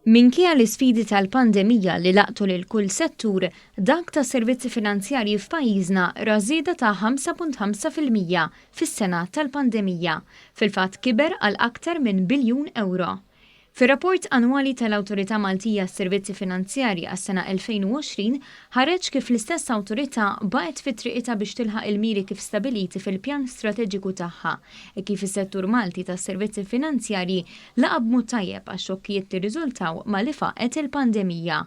Minkejja l-isfidi tal-pandemija li laqtu lil kull settur, dak tas-servizzi finanzjarji f'pajjiżna ra żieda ta' 5.5% fis-sena tal-pandemija. Fil-fatt kiber għal aktar minn biljun euro. Fir-rapport annwali tal-Awtorità Maltija s-Servizzi Finanzjarji għas-sena 2020 ħareġ kif l-istess awtorità baqgħet fit-triqita biex tilħaq il-miri kif stabiliti fil-pjan strateġiku tagħha e kif is-settur Malti tas-Servizzi Finanzjarji laqab b'mod tajjeb għax-xokkijiet li rriżultaw ma li faqet il-pandemija.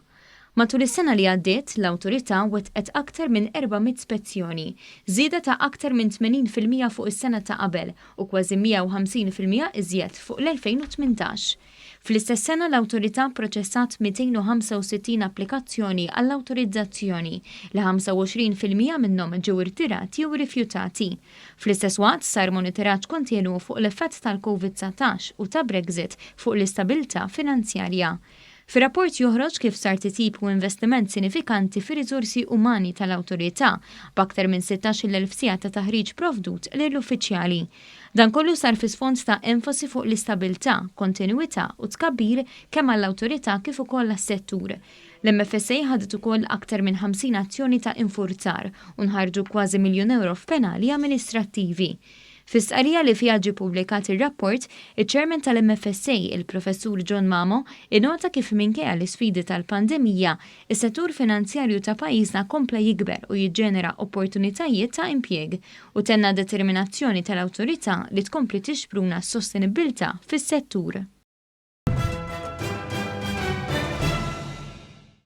Matul is-sena li għaddiet, l-Awtorità wettqet aktar minn 400 spezzjoni, żieda ta' aktar minn 80% fuq is-sena ta' qabel u kważi 150% iżjed fuq l-2018. Fl-istess sena l-Awtorità proċessat 265 applikazzjoni għall-awtorizzazzjoni li 25% minnhom ġew irtirati jew rifjutati. Fl-istess waqt sar monitoraġġ kontinu fuq l-effett tal-COVID-19 u ta' Brexit fuq l-istabilità finanzjarja. Fir-rapport joħroġ kif sar titjib u investiment sinifikanti fir-riżorsi umani tal-Awtorità b'aktar minn 16,000 sigħa ta' taħriġ provdut lill-uffiċjali. Dan kollu sar fi sfond ta' enfasi fuq l-istabilità, kontinwità u tkabbir kemm għall-Awtorità kif ukoll għas-settur. L-MFSA ħadet ukoll aktar minn 50 azzjoni ta' infurzar u nħarġu kważi €1,000,000 f'penali amministrattivi. Fis-stqarrija li fiha ġie ppubblikat ir-rapport, iċ-Chairman tal-MFSA, il-Professur John Mamo, innota kif minkejja l-isfidi tal-pandemija, is-settur finanzjarju ta' pajjiżna kompla jikber u jiġġenera opportunitajiet ta' impjieg u tenna determinazzjoni tal-Awtorità li tkompli tixpruna s-sostenibilità fis-settur.